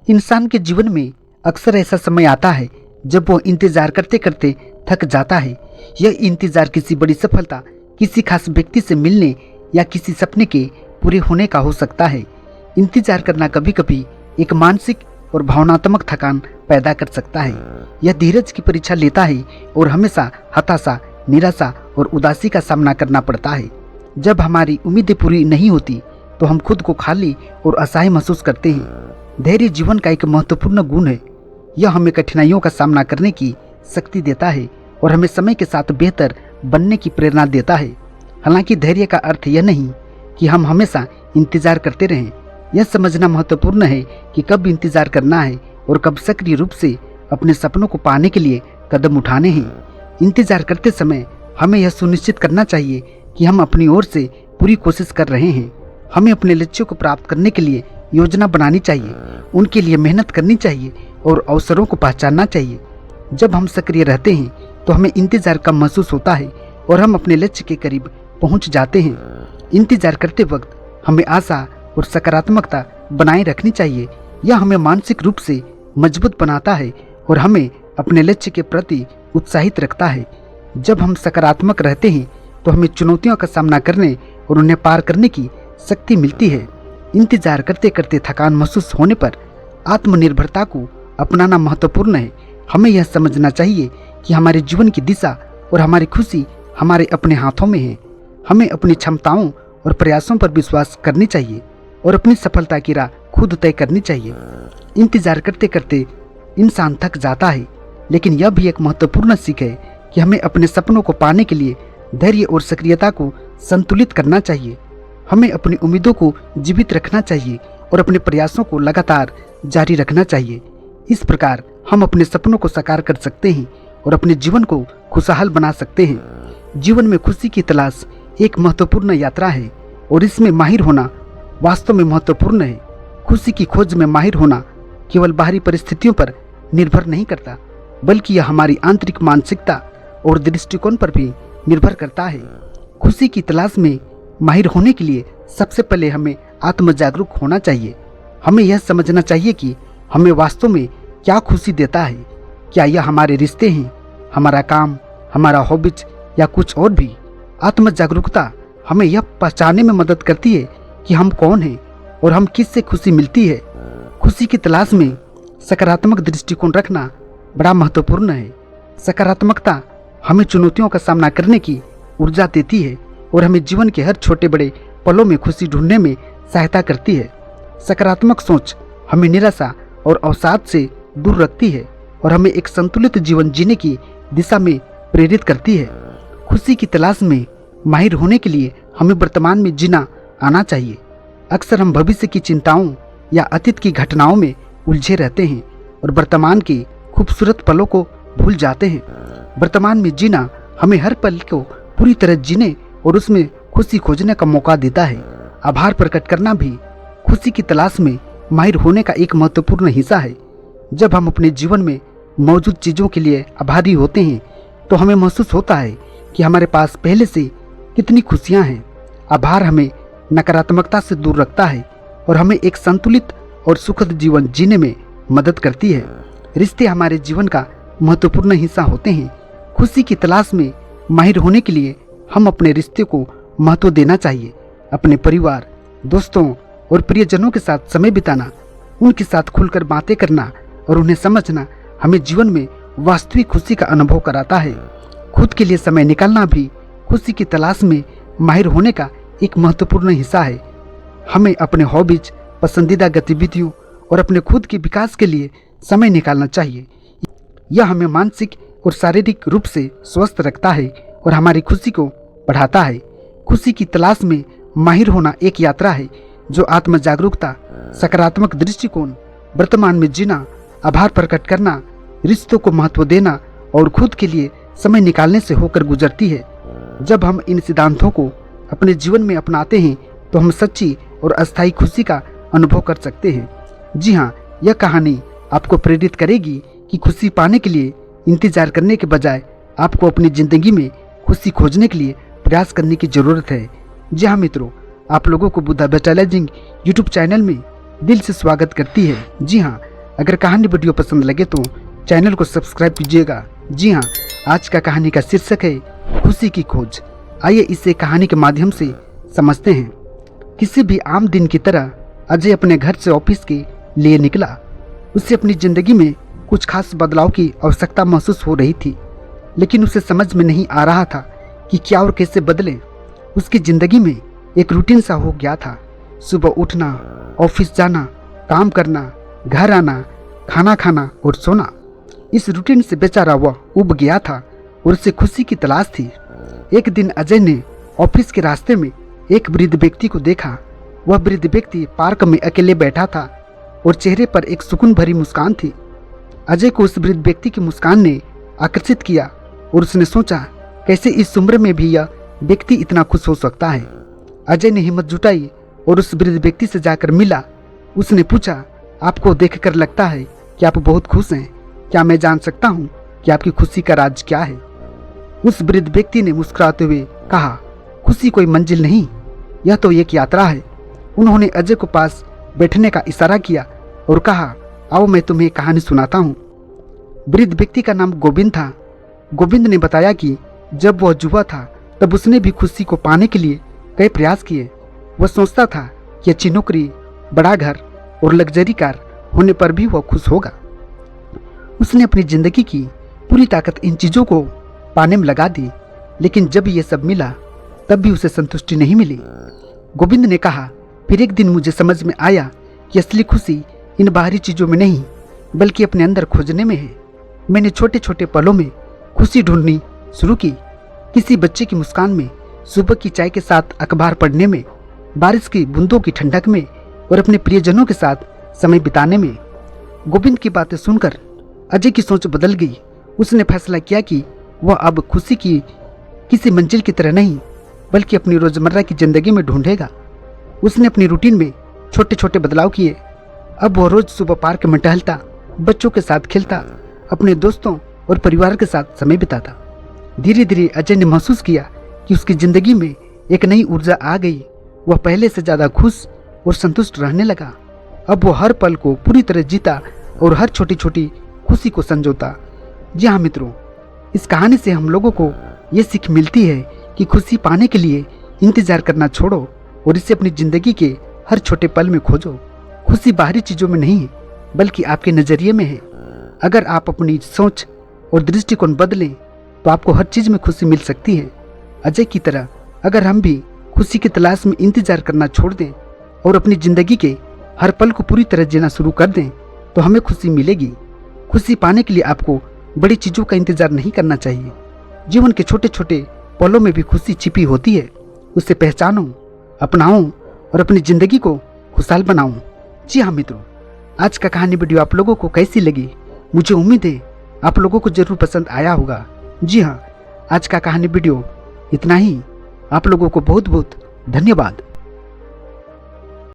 इंसान के जीवन में अक्सर ऐसा समय आता है जब वो इंतजार करते करते थक जाता है। यह इंतजार किसी बड़ी सफलता, किसी खास व्यक्ति से मिलने या किसी सपने के पूरे होने का हो सकता है। इंतजार करना कभी कभी एक मानसिक और भावनात्मक थकान पैदा कर सकता है। यह धीरज की परीक्षा लेता है और हमेशा हताशा, निराशा और उदासी का सामना करना पड़ता है। जब हमारी उम्मीदें पूरी नहीं होती तो हम खुद को खाली और असहाय महसूस करते हैं। धैर्य जीवन का एक महत्वपूर्ण गुण है। यह हमें कठिनाइयों का सामना करने की शक्ति देता है और हमें समय के साथ बेहतर बनने की प्रेरणा देता है। हालांकि धैर्य का अर्थ यह नहीं कि हम हमेशा इंतजार करते रहें। यह समझना महत्वपूर्ण है कि कब इंतजार करना है और कब सक्रिय रूप से अपने सपनों को पाने के लिए कदम उठाने हैं। इंतजार करते समय हमें यह सुनिश्चित करना चाहिए कि हम अपनी ओर से पूरी कोशिश कर रहे हैं। हमें अपने लक्ष्यों को प्राप्त करने के लिए योजना बनानी चाहिए, उनके लिए मेहनत करनी चाहिए और अवसरों को पहचानना चाहिए। जब हम सक्रिय रहते हैं तो हमें इंतजार कम महसूस होता है और हम अपने लक्ष्य के करीब पहुंच जाते हैं। इंतजार करते वक्त हमें आशा और सकारात्मकता बनाए रखनी चाहिए। यह हमें मानसिक रूप से मजबूत बनाता है और हमें अपने लक्ष्य के प्रति उत्साहित रखता है। जब हम सकारात्मक रहते हैं तो हमें चुनौतियों का सामना करने और उन्हें पार करने की शक्ति मिलती है। इंतजार करते करते थकान महसूस होने पर आत्मनिर्भरता को अपनाना महत्वपूर्ण है। हमें यह समझना चाहिए कि हमारे जीवन की दिशा और हमारी खुशी हमारे अपने हाथों में है। हमें अपनी क्षमताओं और प्रयासों पर विश्वास करनी चाहिए और अपनी सफलता की राह खुद तय करनी चाहिए। इंतजार करते करते इंसान थक जाता है, लेकिन यह भी एक महत्वपूर्ण सीख है कि हमें अपने सपनों को पाने के लिए धैर्य और सक्रियता को संतुलित करना चाहिए। हमें अपनी उम्मीदों को जीवित रखना चाहिए और अपने प्रयासों को लगातार जारी रखना चाहिए। इस प्रकार हम अपने सपनों को साकार कर सकते हैं और अपने जीवन को खुशहाल बना सकते हैं। जीवन में खुशी की तलाश एक महत्वपूर्ण यात्रा है और इसमें माहिर होना वास्तव में महत्वपूर्ण है। खुशी की खोज में माहिर होना केवल बाहरी परिस्थितियों पर निर्भर नहीं करता, बल्कि यह हमारी आंतरिक मानसिकता और दृष्टिकोण पर भी निर्भर करता है। खुशी की तलाश में माहिर होने के लिए सबसे पहले हमें आत्म जागरूक होना चाहिए। हमें यह समझना चाहिए कि हमें वास्तव में क्या खुशी देता है। क्या यह हमारे रिश्ते हैं, हमारा काम, हमारा हॉबीज या कुछ और भी। आत्म जागरूकता हमें यह पहचानने में मदद करती है कि हम कौन हैं और हम किससे खुशी मिलती है। खुशी की तलाश में सकारात्मक दृष्टिकोण रखना बड़ा महत्वपूर्ण है। सकारात्मकता हमें चुनौतियों का सामना करने की ऊर्जा देती है और हमें जीवन के हर छोटे बड़े पलों में खुशी ढूंढने में सहायता करती है। सकारात्मक सोच हमें निराशा और अवसाद से दूर रखती है और हमें एक संतुलित जीवन जीने की दिशा में प्रेरित करती है। खुशी की तलाश में माहिर होने के लिए हमें वर्तमान में जीना आना चाहिए। अक्सर हम भविष्य की चिंताओं या अतीत की घटनाओं में उलझे रहते हैं और वर्तमान के खूबसूरत पलों को भूल जाते हैं। वर्तमान में जीना हमें हर पल को पूरी तरह जीने और उसमें खुशी खोजने का मौका देता है। आभार प्रकट करना भी खुशी की तलाश में माहिर होने का एक महत्वपूर्ण हिस्सा है। जब हम अपने जीवन में मौजूद चीज़ों के लिए आभारी होते हैं तो हमें महसूस होता है कि हमारे पास पहले से कितनी खुशियां हैं। आभार हमें नकारात्मकता से दूर रखता है और हमें एक संतुलित और सुखद जीवन जीने में मदद करती है। रिश्ते हमारे जीवन का महत्वपूर्ण हिस्सा होते हैं। खुशी की तलाश में माहिर होने के लिए हम अपने रिश्ते को महत्व देना चाहिए। अपने परिवार, दोस्तों और प्रियजनों के साथ समय बिताना, उनके साथ खुलकर बातें करना और उन्हें समझना हमें जीवन में वास्तविक खुशी का अनुभव कराता है। खुद के लिए समय निकालना भी खुशी की तलाश में माहिर होने का एक महत्वपूर्ण हिस्सा है। हमें अपने हॉबीज, पसंदीदा गतिविधियों और अपने खुद के विकास के लिए समय निकालना चाहिए। यह हमें मानसिक और शारीरिक रूप से स्वस्थ रखता है और हमारी खुशी को बढ़ाता है। खुशी की तलाश में माहिर होना एक यात्रा है जो आत्म जागरूकता, सकारात्मक दृष्टिकोण, वर्तमान में जीना, आभार प्रकट करना, रिश्तों को महत्व देना और खुद के लिए समय निकालने से होकर गुजरती है। जब हम इन सिद्धांतों को अपने जीवन में अपनाते हैं तो हम सच्ची और अस्थायी खुशी का अनुभव कर सकते हैं। जी हाँ, यह कहानी आपको प्रेरित करेगी कि खुशी पाने के लिए इंतजार करने के बजाय आपको अपनी ज़िंदगी में खुशी खोजने के लिए प्रयास करने की ज़रूरत है। जी हाँ मित्रों, आप लोगों को बुद्धा विटालाइजिंग यूट्यूब चैनल में दिल से स्वागत करती है। जी हाँ, अगर कहानी वीडियो पसंद लगे तो चैनल को सब्सक्राइब कीजिएगा। जी हाँ, आज का कहानी का शीर्षक है खुशी की खोज। आइए इसे कहानी के माध्यम से समझते हैं। किसी भी आम दिन की तरह अजय अपने घर से ऑफिस के लिए निकला। उसे अपनी ज़िंदगी में कुछ खास बदलाव की आवश्यकता महसूस हो रही थी, लेकिन उसे समझ में नहीं आ रहा था कि क्या और कैसे बदले। उसकी ज़िंदगी में एक रूटीन सा हो गया था। सुबह उठना, ऑफिस जाना, काम करना, घर आना, खाना खाना और सोना। इस रूटीन से बेचारा वह उब गया था और उसे खुशी की तलाश थी। एक दिन अजय ने ऑफिस के रास्ते में एक वृद्ध व्यक्ति को देखा। वह वृद्ध व्यक्ति पार्क में अकेले बैठा था और चेहरे पर एक सुकून भरी मुस्कान थी। अजय को उस वृद्ध व्यक्ति की मुस्कान ने आकर्षित किया और उसने सोचा, कैसे इस उम्र में भी यह व्यक्ति इतना खुश हो सकता है। अजय ने हिम्मत जुटाई और उस वृद्ध व्यक्ति से जाकर मिला। उसने पूछा, आपको देखकर लगता है कि आप बहुत खुश हैं। क्या मैं जान सकता हूँ कि आपकी खुशी का राज क्या है? उस वृद्ध व्यक्ति ने मुस्कुराते हुए कहा, खुशी कोई मंजिल नहीं, यह तो एक यात्रा है। उन्होंने अजय को पास बैठने का इशारा किया और कहा, आओ मैं तुम्हें कहानी सुनाता हूँ। वृद्ध व्यक्ति का नाम गोविंद था। गोविंद ने बताया कि जब वह युवा था तब उसने भी खुशी को पाने के लिए कई प्रयास किए। वह सोचता था कि अच्छी नौकरी, बड़ा घर और लग्जरी कार होने पर भी वह खुश होगा। उसने अपनी जिंदगी की पूरी ताकत इन चीज़ों को पाने में लगा दी, लेकिन जब ये सब मिला तब भी उसे संतुष्टि नहीं मिली। गोविंद ने कहा, फिर एक दिन मुझे समझ में आया कि असली खुशी इन बाहरी चीज़ों में नहीं बल्कि अपने अंदर खोजने में है। मैंने छोटे छोटे पलों में खुशी ढूंढनी शुरू की। किसी बच्चे की मुस्कान में, सुबह की चाय के साथ अखबार पढ़ने में, बारिश की बूंदों की ठंडक में और अपने प्रियजनों के साथ समय बिताने में। गोविंद की बातें सुनकर अजय की सोच बदल गई। उसने फैसला किया कि वह अब खुशी की किसी मंजिल की तरह नहीं बल्कि अपनी रोजमर्रा की जिंदगी में ढूंढेगा। उसने अपनी रूटीन में छोटे छोटे बदलाव किए। अब वह रोज सुबह पार्क में टहलता, बच्चों के साथ खेलता, अपने दोस्तों और परिवार के साथ समय बिताता। धीरे धीरे अजय ने महसूस किया कि उसकी जिंदगी में एक नई ऊर्जा आ गई। वह पहले से ज़्यादा खुश और संतुष्ट रहने लगा। अब वो हर पल को पूरी तरह जीता और हर छोटी छोटी खुशी को संजोता। जी हाँ मित्रों, इस कहानी से हम लोगों को ये सीख मिलती है कि खुशी पाने के लिए इंतजार करना छोड़ो और इसे अपनी ज़िंदगी के हर छोटे पल में खोजो। खुशी बाहरी चीज़ों में नहीं है बल्कि आपके नज़रिए में है। अगर आप अपनी सोच और दृष्टिकोण बदलें तो आपको हर चीज़ में खुशी मिल सकती है। अजय की तरह अगर हम भी खुशी की तलाश में इंतजार करना छोड़ दें और अपनी ज़िंदगी के हर पल को पूरी तरह जीना शुरू कर दें तो हमें खुशी मिलेगी। खुशी पाने के लिए आपको बड़ी चीज़ों का इंतजार नहीं करना चाहिए। जीवन के छोटे छोटे पलों में भी खुशी छिपी होती है। उसे पहचानो, अपनाओ और अपनी ज़िंदगी को खुशहाल बनाओ। जी हाँ मित्रों, आज का कहानी वीडियो आप लोगों को कैसी लगी? मुझे उम्मीद है आप लोगों को जरूर पसंद आया होगा। जी हाँ, आज का कहानी वीडियो इतना ही। आप लोगों को बहुत बहुत धन्यवाद।